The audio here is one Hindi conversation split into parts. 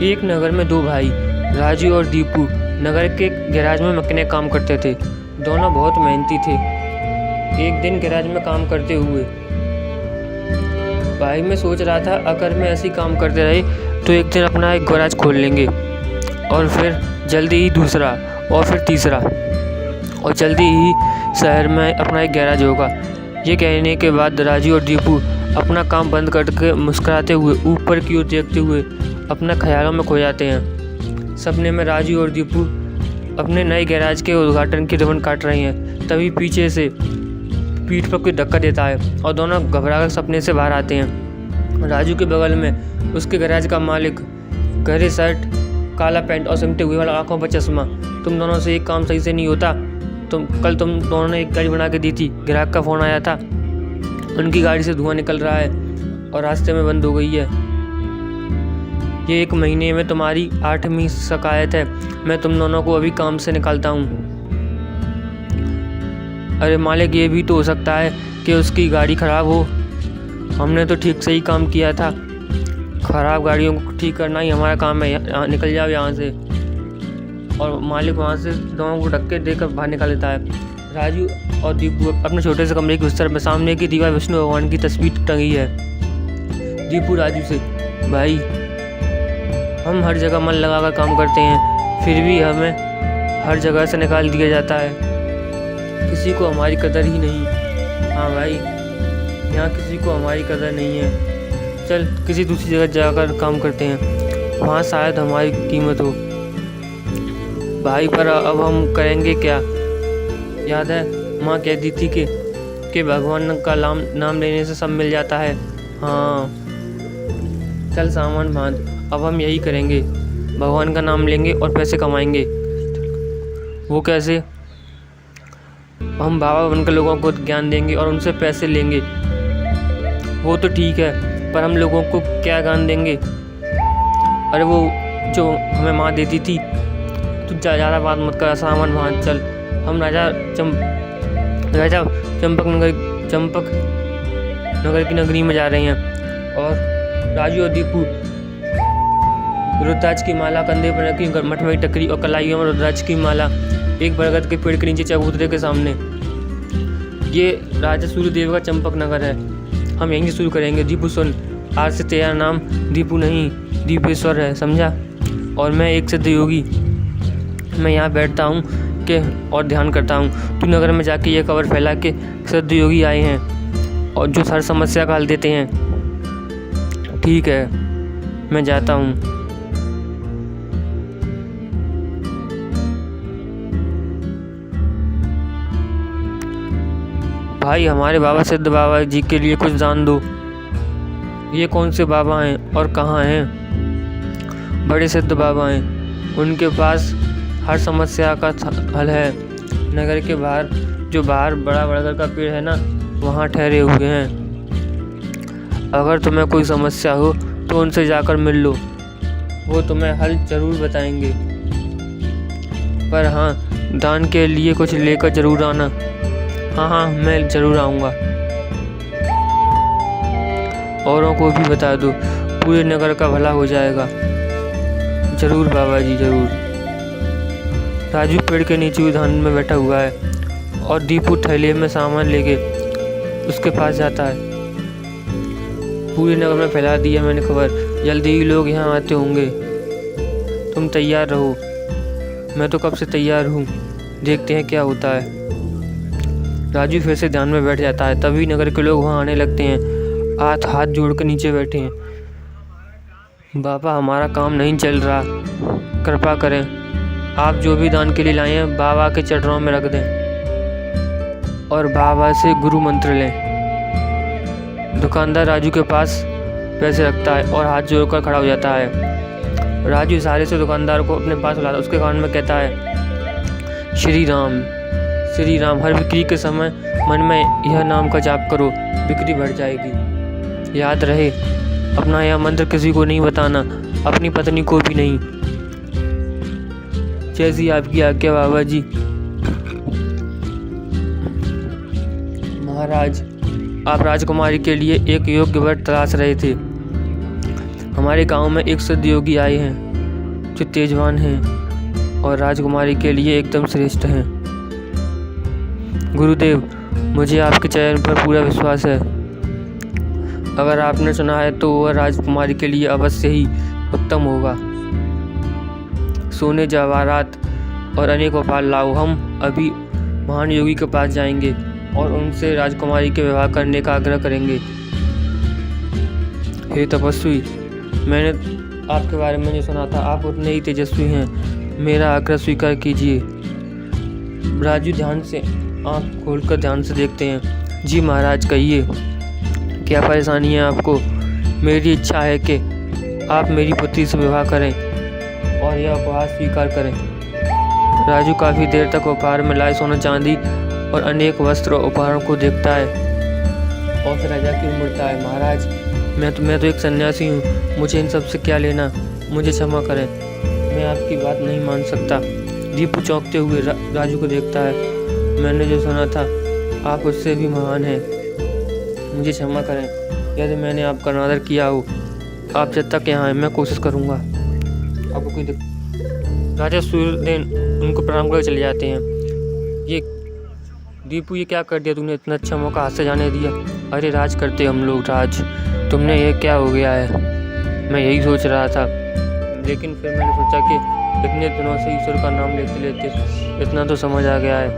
एक नगर में दो भाई राजू और दीपू नगर के गैराज में मैकेनिक काम करते थे। दोनों बहुत मेहनती थे। एक दिन गैराज में काम करते हुए भाई मैं सोच रहा था, अगर मैं ऐसे ही काम करते रहे तो एक दिन अपना एक गैराज खोल लेंगे और फिर जल्दी ही दूसरा और फिर तीसरा और जल्दी ही शहर में अपना एक गैराज होगा। ये कहने के बाद राजू और दीपू अपना काम बंद करके मुस्कुराते हुए ऊपर की ओर देखते हुए अपने ख्यालों में खो जाते हैं। सपने में राजू और दीपू अपने नए गैराज के उद्घाटन की रिबन काट रहे हैं। तभी पीछे से पीठ पर कोई धक्का देता है और दोनों घबराकर सपने से बाहर आते हैं। राजू के बगल में उसके गैराज का मालिक, गहरे शर्ट, काला पैंट और सिमटे हुए वाला आंखों पर चश्मा। तुम दोनों से एक काम सही से नहीं होता। कल तुम दोनों ने एक गाड़ी बना के दी थी, ग्राहक का फ़ोन आया था, उनकी गाड़ी से धुआं निकल रहा है और रास्ते में बंद हो गई है। ये 1 महीने में तुम्हारी 8वीं शिकायत है। मैं तुम दोनों को अभी काम से निकालता हूँ। अरे मालिक, ये भी तो हो सकता है कि उसकी गाड़ी ख़राब हो। हमने तो ठीक से ही काम किया था। ख़राब गाड़ियों को ठीक करना ही हमारा काम है। निकल जाओ यहाँ से। और मालिक वहाँ से दोनों को धक्के देकर बाहर निकाल देता है। राजू और दीपू अपने छोटे से कमरे के बिस्तर में सामने की दीवार विष्णु भगवान की तस्वीर टंगी है। दीपू राजू से, भाई हम हर जगह मन लगाकर काम करते हैं, फिर भी हमें हर जगह से निकाल दिया जाता है। किसी को हमारी कदर ही नहीं। हाँ भाई, यहाँ किसी को हमारी कदर नहीं है। चल किसी दूसरी जगह जाकर काम करते हैं, वहाँ शायद हमारी कीमत हो। भाई पर अब हम करेंगे क्या? याद है माँ कहती थी कि भगवान का नाम लेने से सब मिल जाता है। हाँ चल सामान बांध, अब हम यही करेंगे, भगवान का नाम लेंगे और पैसे कमाएंगे। वो कैसे? हम बाबा बनकर लोगों को ज्ञान देंगे और उनसे पैसे लेंगे। वो तो ठीक है, पर हम लोगों को क्या ज्ञान देंगे? अरे वो जो हमें माँ देती थी। तू ज़्यादा बात मत कर, सामान बांध चल। हम राजा चंपक नगर की नगरी में जा रहे हैं। और राजू और दीपू रुद्राक्ष की माला कंधे पर रखी, मठमई टकरी और कलाइयों में रुद्राक्ष की माला, एक बरगद के पेड़ के नीचे चबूतरे के सामने। ये राजा सूर्यदेव का चंपक नगर है। हम यहीं से शुरू करेंगे। दीपू सुन, आज से तेरा नाम दीपू नहीं दीपेश्वर है, समझा? और मैं एक सिद्ध योगी, मैं यहाँ बैठता हूँ और ध्यान करता हूँ। तू नगर में जाके ये खबर फैला के सिद्ध योगी आए हैं और जो हर समस्या का हल देते हैं। ठीक है, मैं जाता हूँ। भाई हमारे बाबा सिद्ध बाबा जी के लिए कुछ दान दो। ये कौन से बाबा हैं और कहाँ हैं? बड़े सिद्ध बाबा हैं, उनके पास हर समस्या का हल है। नगर के बाहर बड़ा बरगद का पेड़ है ना, वहाँ ठहरे हुए हैं। अगर तुम्हें कोई समस्या हो तो उनसे जाकर मिल लो, वो तुम्हें हल ज़रूर बताएंगे। पर हाँ, दान के लिए कुछ लेकर ज़रूर आना। हाँ मैं ज़रूर आऊँगा। औरों को भी बता दो, पूरे नगर का भला हो जाएगा। ज़रूर बाबा जी, ज़रूर। राजू पेड़ के नीचे ध्यान में बैठा हुआ है और दीपू थैले में सामान लेके उसके पास जाता है। पूरे नगर में फैला दिया मैंने खबर, जल्दी ही लोग यहाँ आते होंगे। तुम तैयार रहो। मैं तो कब से तैयार हूँ, देखते हैं क्या होता है। राजू फिर से ध्यान में बैठ जाता है। तभी नगर के लोग वहाँ आने लगते हैं, हाथ जोड़कर नीचे बैठे हैं। बाबा हमारा काम नहीं चल रहा, कृपा करें। आप जो भी दान के लिए लाए हैं बाबा के चरणों में रख दें और बाबा से गुरु मंत्र लें। दुकानदार राजू के पास पैसे रखता है और हाथ जोड़कर खड़ा हो जाता है। राजू इशारे से दुकानदार को अपने पास बुलाता है, उसके कान में कहता है, श्री राम। हर बिक्री के समय मन में यह नाम का जाप करो, बिक्री बढ़ जाएगी। याद रहे, अपना यह मंत्र किसी को नहीं बताना, अपनी पत्नी को भी नहीं। जैसी आपकी आज्ञा बाबा जी। महाराज, आप राजकुमारी के लिए एक योग्य वर तलाश रहे थे। हमारे गांव में एक सिद्ध योगी आए हैं। जो तेजवान हैं और राजकुमारी के लिए एकदम श्रेष्ठ हैं। गुरुदेव, मुझे आपके चयन पर पूरा विश्वास है। अगर आपने चुना है तो वह राजकुमारी के लिए अवश्य ही उत्तम होगा। सोने, जवाहरात और अनेक उपहार लाओ। हम अभी महान योगी के पास जाएंगे और उनसे राजकुमारी के विवाह करने का आग्रह करेंगे। हे तपस्वी, मैंने आपके बारे में जो सुना था, आप उतने ही तेजस्वी हैं। मेरा आग्रह स्वीकार कीजिए। राजू ध्यान से आँख खोलकर ध्यान से देखते हैं। जी महाराज, कहिए क्या परेशानी है आपको? मेरी इच्छा है कि आप मेरी पुत्री से विवाह करें और यह उपहार स्वीकार करें। राजू काफ़ी देर तक उपहार में लाए सोना चांदी और अनेक वस्त्र उपहारों को देखता है और फिर राजा की ओर मुड़ता है। महाराज, मैं तो एक सन्यासी हूँ, मुझे इन सब से क्या लेना? मुझे क्षमा करें, मैं आपकी बात नहीं मान सकता। दीपू चौंकते हुए राजू को देखता है। मैंने जो सुना था, आप उससे भी महान हैं। मुझे क्षमा करें यदि मैंने आपका अनादर किया हो। आप जब तक यहाँ हैं मैं कोशिश करूँगा। आपको कोई राजा सूर्यदेव उनको प्रणाम कर चले जाते हैं। ये दीपू, ये क्या कर दिया तूने? इतना अच्छा मौका हाथ से जाने दिया। अरे राज करते हम लोग, राज तुमने ये क्या हो गया है? मैं यही सोच रहा था, लेकिन फिर मैंने सोचा कि इतने दिनों से ईश्वर का नाम लेते लेते इतना तो समझ आ गया है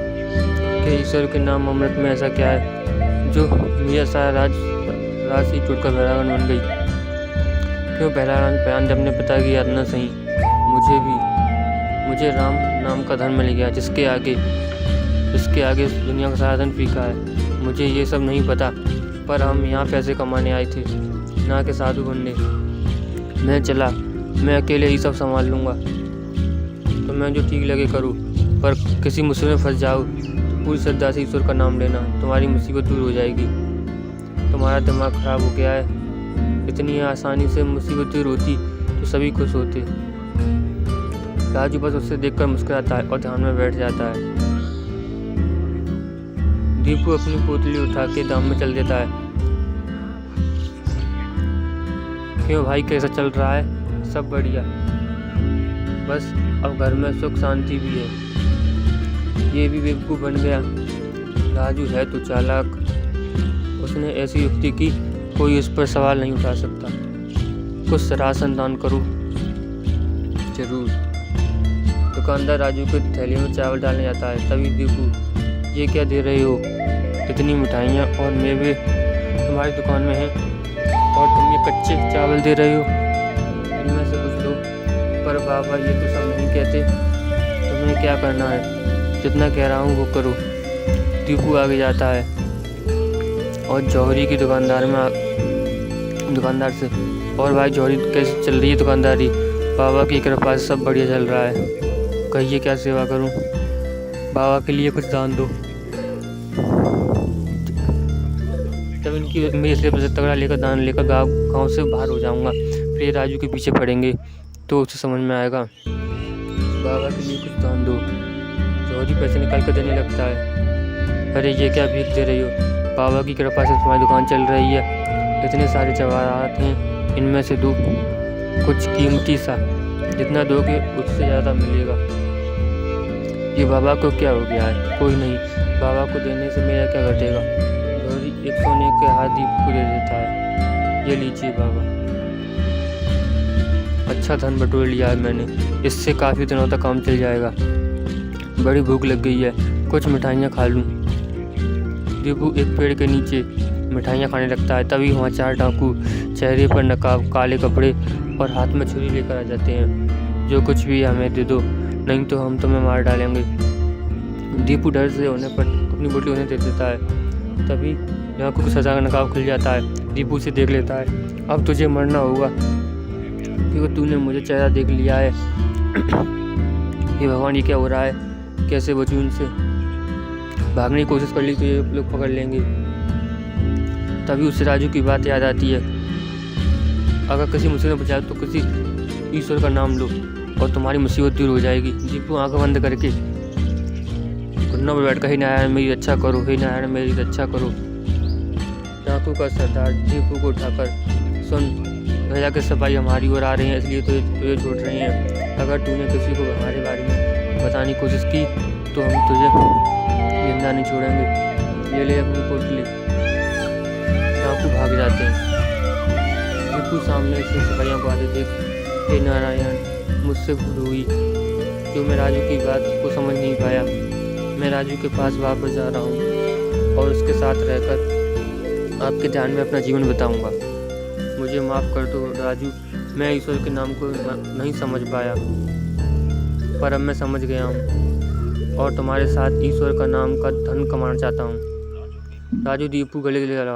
कि ईश्वर के नाम अमृत में ऐसा क्या है जो मेरा सारा राज से टूटकर बहरागन बन गई। क्यों बहरागन पहन अपने पिता की याद न सही? मुझे राम नाम का धन मिल गया, जिसके आगे दुनिया का सारा धन फीका है। मुझे ये सब नहीं पता, पर हम यहाँ पैसे कमाने आए थे, ना कि साधु बनने। मैं अकेले ही सब संभाल लूँगा। तो मैं जो ठीक लगे करूँ, पर किसी मुसीबत में फंस जाओ तो पूरी श्रद्धा से ईश्वर का नाम लेना, तुम्हारी मुसीबत दूर हो जाएगी। तुम्हारा दिमाग खराब हो गया है। इतनी आसानी से मुसीबत दूर होती तो सभी खुश होते। राजू बस उससे देखकर मुस्कुराता है और ध्यान में बैठ जाता है। दीपू अपनी पोतली उठा के दाम में चल देता है। क्यों भाई, कैसा चल रहा है? सब बढ़िया, बस अब घर में सुख शांति भी है। ये भी बेवकूफ़ बन गया। राजू है तो चालाक, उसने ऐसी युक्ति की कोई उस पर सवाल नहीं उठा सकता। कुछ राशन करूँ जरूर। दुकानदार राजू के थैली में चावल डालने जाता है। तभी दीपू, ये क्या दे रहे हो? इतनी मिठाइयाँ और मेवे तुम्हारी दुकान में हैं और तुम ये कच्चे चावल दे रहे हो? इनमें से कुछ लो। पर बाबा, ये तो सब नहीं कहते। तुम्हें क्या करना है? जितना कह रहा हूँ वो करो। दीपू आगे जाता है और जौहरी की दुकानदार से, और भाई जौहरी कैसे चल रही है दुकानदारी? बाबा की कृपा से सब बढ़िया चल रहा है। कहिए क्या सेवा करूं? बाबा के लिए कुछ दान दो। जब इनकी मेरे सिर पर तगड़ा लेकर दान लेकर गाँव से बाहर हो जाऊंगा, फिर राजू के पीछे पड़ेंगे तो उसे समझ में आएगा। बाबा के लिए कुछ दान दो। जौहरी पैसे निकाल कर देने लगता है। अरे ये क्या भीख दे रही हो? बाबा की कृपा से तुम्हारी दुकान चल रही है। इतने सारे जवाहरात हैं, इनमें से दो कुछ कीमती सा। जितना दोगे उससे ज़्यादा मिलेगा। ये बाबा को क्या हो गया है? कोई नहीं, बाबा को देने से मेरा क्या घटेगा? जौहरी एक सोने के हाथ दीप को दे देता है। ये लीजिए बाबा, अच्छा धन बटोर लिया है मैंने, इससे काफ़ी दिनों तक काम चल जाएगा। बड़ी भूख लग गई है, कुछ मिठाइयाँ खा लूँ। दीपू एक पेड़ के नीचे मिठाइयाँ खाने लगता है। तभी वहाँ 4 डाकू चेहरे पर नकाब, काले कपड़े और हाथ में छुरी लेकर आ जाते हैं। जो कुछ भी हमें दे दो, नहीं तो हम तुम्हें मार डालेंगे। दीपू डर से होने पर अपनी बोतल उन्हें दे देता है। तभी डाकू की सजा का नकाब खुल जाता है। दीपू से देख लेता है। अब तुझे मरना होगा क्योंकि तूने मुझे चेहरा देख लिया है। ये भगवान, ये क्या हो रहा है? कैसे बचूं इनसे? भागने की कोशिश कर ली तो ये लोग पकड़ लेंगे। तभी उससे राजू की बात याद आती है। अगर किसी मुसीबत में बचाओ तो किसी ईश्वर का नाम लो और तुम्हारी मुसीबत दूर हो जाएगी। दीपू आंखें बंद करके घुटनों पर बैठकर, हे नारायण मेरी रक्षा करो, हे नारायण मेरी रक्षा करो। डाकू का सरदार दीपू को उठाकर, सुन, वजह के सिपाही हमारी ओर आ रहे हैं, इसलिए तुझे छोड़ रहे हैं। अगर तूने किसी को हमारे बारे में बताने की कोशिश की तो हम तुझे जिंदा नहीं छोड़ेंगे। ये ले अपनी पोटली। डाकू भाग जाते हैं। दीपू सामने से सिपाहियों को आते देख, हे नारायण, मुझसे भूल हुई। क्यों मैं राजू की बात को समझ नहीं पाया। मैं राजू के पास वापस जा रहा हूँ और उसके साथ रहकर आपके ध्यान में अपना जीवन बिताऊंगा। मुझे माफ़ कर दो राजू, मैं ईश्वर के नाम को नहीं समझ पाया, पर अब मैं समझ गया हूँ और तुम्हारे साथ ईश्वर का नाम का धन कमाना चाहता हूँ। राजू दीपू गले गले लगा